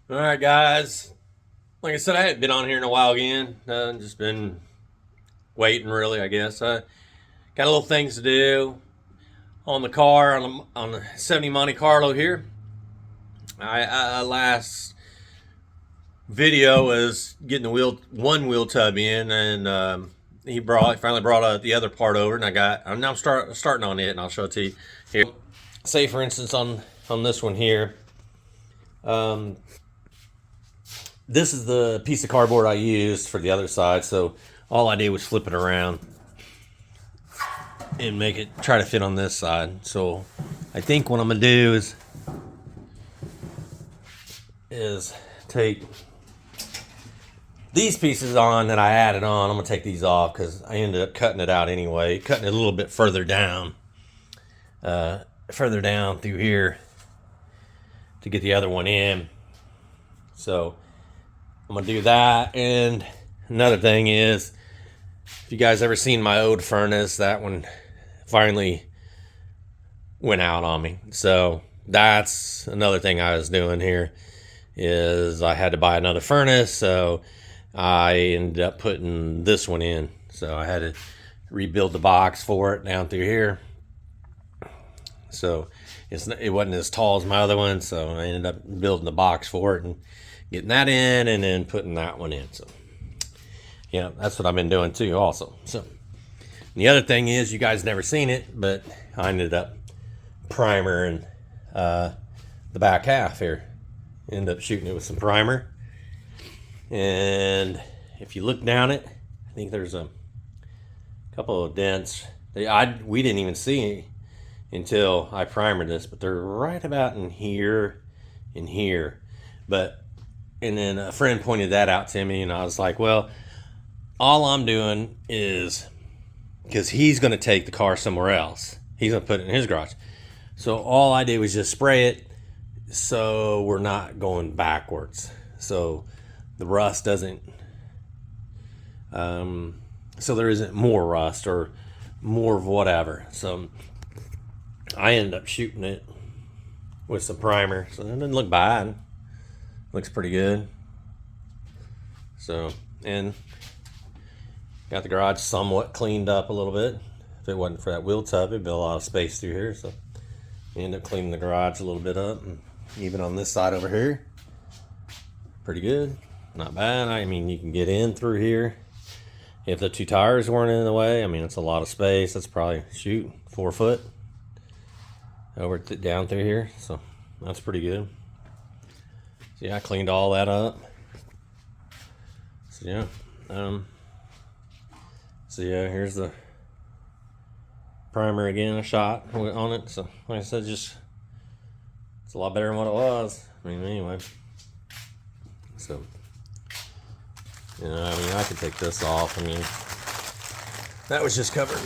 All right, guys. Like I said, I hadn't been on here in a while again. Just been waiting, really. I guess got a little things to do on the car on the 70 Monte Carlo here. I last video was getting the one wheel tub in, and he finally brought the other part over, and I'm now starting on it, and I'll show it to you here. Say for instance on this one here. Um, this is the piece of cardboard I used for the other side, so all I did was flip it around and try to fit on this side. So I think what I'm gonna do is take these pieces on that I added on. I'm gonna take these off because I ended up cutting it out anyway, cutting it a little bit further down through here to get the other one in. So I'm gonna do that. And another thing is, if you guys ever seen my old furnace, that one finally went out on me. So that's another thing I was doing here, is I had to buy another furnace, so I ended up putting this one in. So I had to rebuild the box for it down through here. So it wasn't as tall as my other one, so I ended up building the box for it and getting that in, and then putting that one in. So yeah, that's what I've been doing too also. So the other thing is, you guys never seen it, but I ended up primering the back half here. Ended up shooting it with some primer, and if you look down it, I think there's a couple of dents we didn't even see until I primered this, but they're right about in here and here. And then a friend pointed that out to me, and I was like, well, all I'm doing is, because he's going to take the car somewhere else, he's going to put it in his garage, so all I did was just spray it, so we're not going backwards, so the rust doesn't so there isn't more rust or more of whatever. So I ended up shooting it with some primer, so it didn't look bad. Looks pretty good. So, and got the garage somewhat cleaned up a little bit. If it wasn't for that wheel tub, it'd be a lot of space through here. So we ended up cleaning the garage a little bit up, and even on this side over here, pretty good. Not bad. I mean, you can get in through here if the two tires weren't in the way. I mean, it's a lot of space. That's probably 4 foot over down through here, so that's pretty good. So yeah, I cleaned all that up. So yeah, here's the primer again, a shot on it. So like I said, it's a lot better than what it was. I mean, anyway. So, I mean, I could take this off. I mean, that was just covering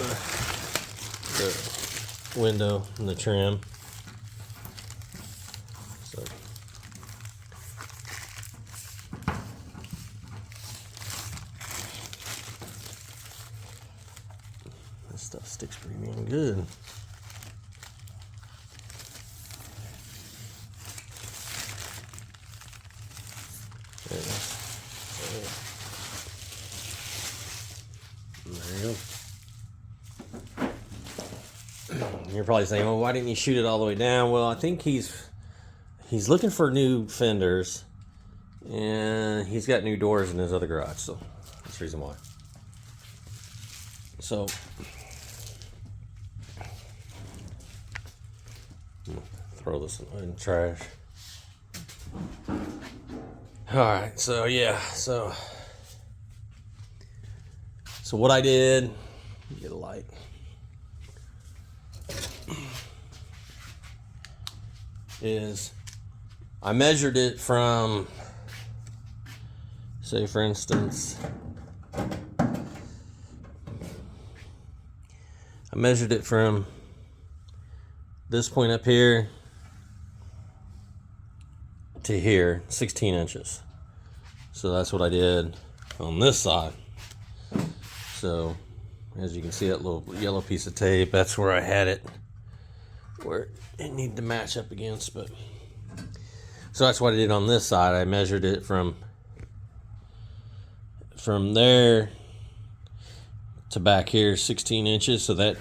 the window and the trim. So this stuff sticks pretty damn good. There you go. You're probably saying, well, why didn't you shoot it all the way down? Well, I think he's looking for new fenders, and he's got new doors in his other garage, so that's the reason why. So throw this in the trash. Alright, so yeah, so what I did, get a light, is I measured it from, say for instance, I measured it from this point up here to here, 16 inches. So that's what I did on this side. So as you can see, that little yellow piece of tape, that's where I had it, where it needed to match up against. But so So that's what I did on this side. I measured it from there to back here, 16 inches. So that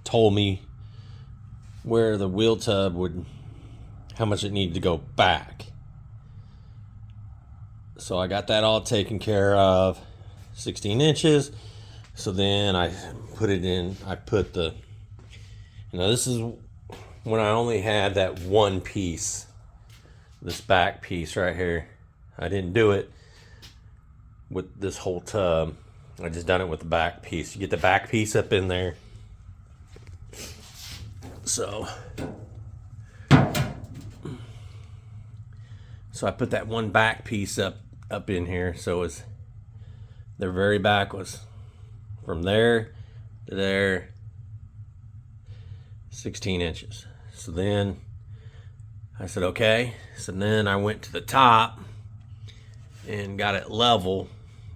told me where the wheel tub would, how much it needed to go back. So I got that all taken care of, 16 inches. So then I put it in, I put the, this is when I only had that one piece, this back piece right here. I didn't do it with this whole tub. I just done it with the back piece. You get the back piece up in there. So I put that one back piece up in here. So it's the very back was from there to there, 16 inches. So then I said, okay. So then I went to the top and got it level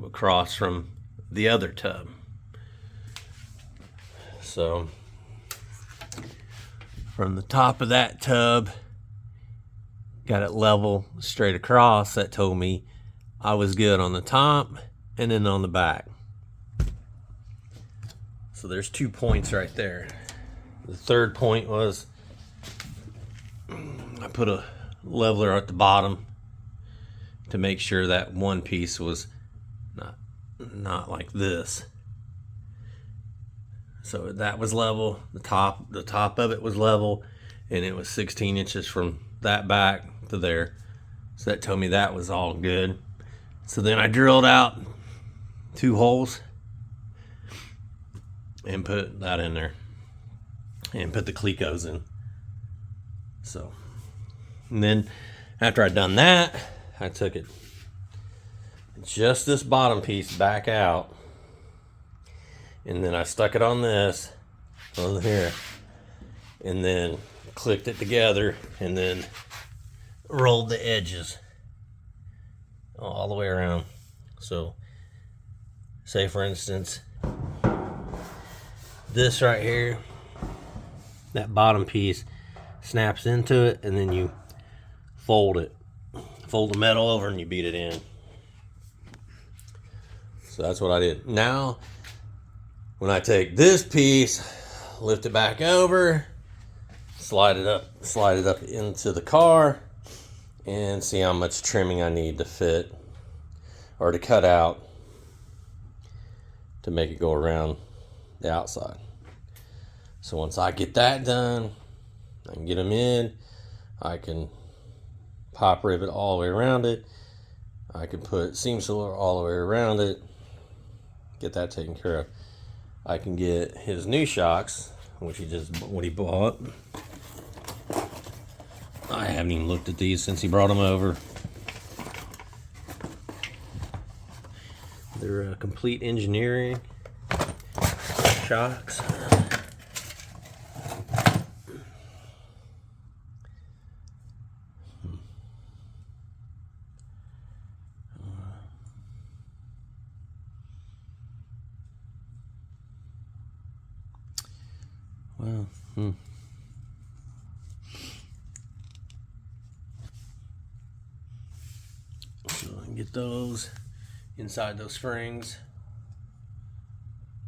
across from the other tub. So from the top of that tub, got it level straight across. That told me I was good on the top and then on the back. So there's 2 points right there. The third point was I put a leveler at the bottom to make sure that one piece was not like this. So that was level. The top of it was level, and it was 16 inches from that back to there. So that told me that was all good. So then I drilled out 2 holes and put that in there and put the Clecos in. So, and then after I'd done that, I took it just this bottom piece back out, and then I stuck it on this on here, and then clicked it together, and then rolled the edges all the way around. So say for instance this right here, that bottom piece snaps into it, and then you fold the metal over and you beat it in. So that's what I did. Now when I take this piece, lift it back over, slide it up into the car, and see how much trimming I need to fit or to cut out to make it go around the outside. So once I get that done, I can get them in, I can pop rivet all the way around it, I can put seam sealer all the way around it, get that taken care of. I can get his new shocks, which he bought. I haven't even looked at these since he brought them over. They're Complete Engineering shocks. Well, So I can get those inside those springs,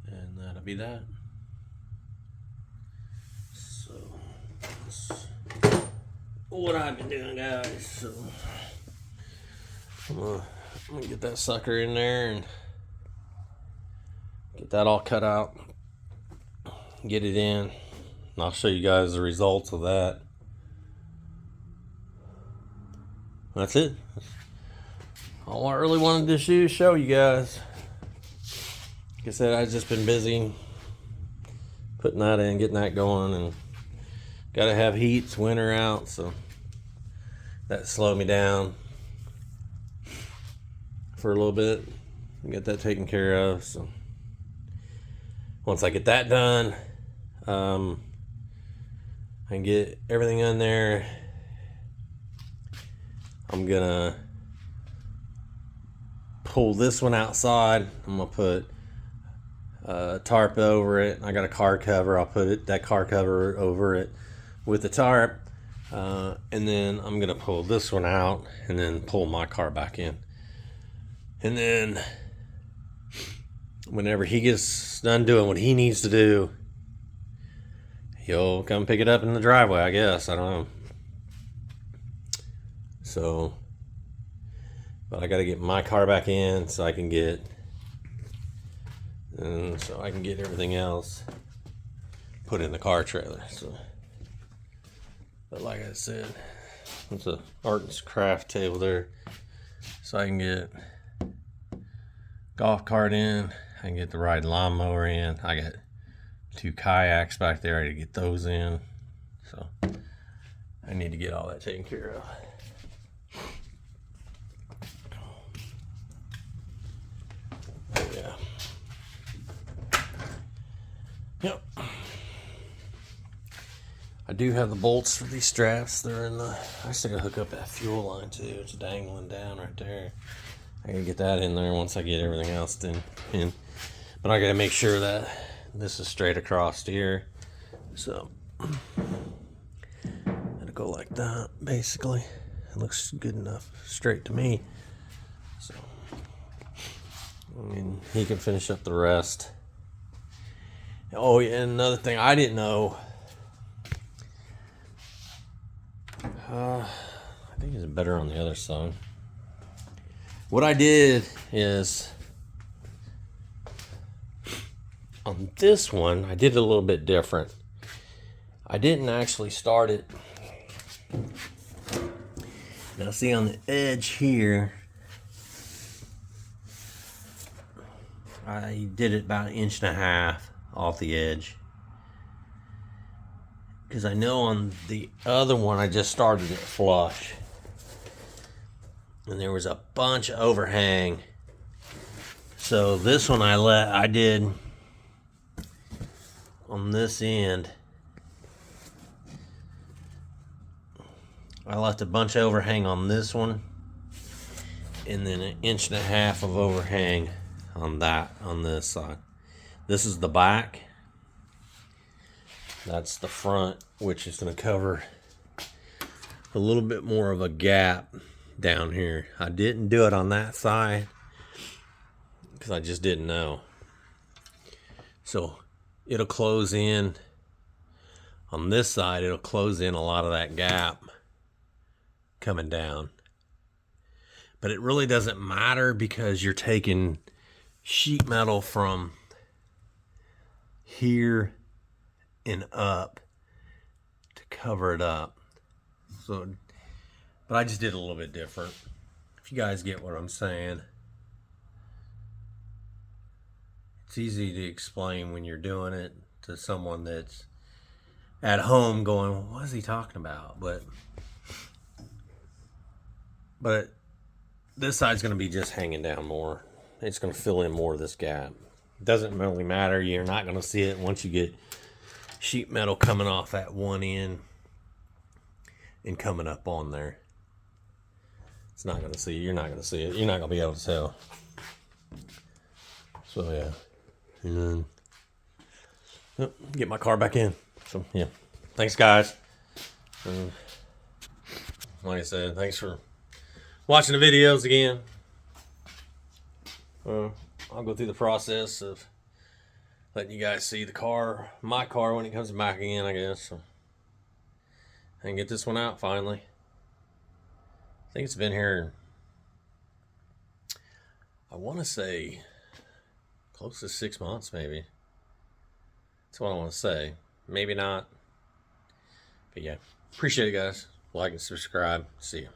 and that'll be that. So that's what I've been doing, guys. So I'm gonna get that sucker in there and get that all cut out, get it in, and I'll show you guys the results of that. That's it. All I really wanted to do is show you guys. Like I said, I've just been busy putting that in, getting that going, and gotta have heat. It's winter out, so that slowed me down for a little bit. Get that taken care of. So once I get that done, I can get everything in there. I'm gonna pull this one outside. I'm gonna put a tarp over it. I got a car cover. I'll put that car cover over it with the tarp. And then I'm gonna pull this one out and then pull my car back in. And then whenever he gets done doing what he needs to do, he'll come pick it up in the driveway, I guess. I don't know. So, but I got to get my car back in so I can get everything else put in the car trailer. So, but like I said, it's a art and craft table there, so I can get golf cart in. I can get the ride lawnmower in. I got 2 kayaks back there. I got to get those in. So I need to get all that taken care of. Yeah. Yep. I do have the bolts for these straps. They're in the. I still gotta hook up that fuel line too. It's dangling down right there. I gotta get that in there once I get everything else in. But I gotta make sure that this is straight across here. So it'll go like that. Basically, it looks good enough, straight to me. So I mean, he can finish up the rest. Oh yeah, and another thing I didn't know. I think it's better on the other side. What I did is, on this one, I did it a little bit different. I didn't actually start it. Now see on the edge here, I did it about 1.5 inches off the edge. Because I know on the other one I just started it flush. And there was a bunch of overhang. So this one I did on this end. I left a bunch of overhang on this one. And then 1.5 inches of overhang on this side. This is the back. That's the front, which is going to cover a little bit more of a gap down here. I didn't do it on that side because I just didn't know. So it'll close in on this side. It'll close in a lot of that gap coming down. But it really doesn't matter because you're taking sheet metal from here and up to cover it up. So, but I just did a little bit different. If you guys get what I'm saying, it's easy to explain when you're doing it to someone that's at home going, what is he talking about? But this side's going to be just hanging down more. It's going to fill in more of this gap. It doesn't really matter. You're not going to see it once you get sheet metal coming off at one end and coming up on there. It's not going to see it. You're not going to see it. You're not going to be able to tell. So yeah. And then get my car back in. So yeah. Thanks guys. Like I said, thanks for watching the videos again. I'll go through the process of letting you guys see my car when it comes back again, I guess. So, and get this one out finally. I think it's been here, I want to say, close to 6 months maybe. That's what I want to say. Maybe not. But yeah, appreciate it guys. Like and subscribe. See ya.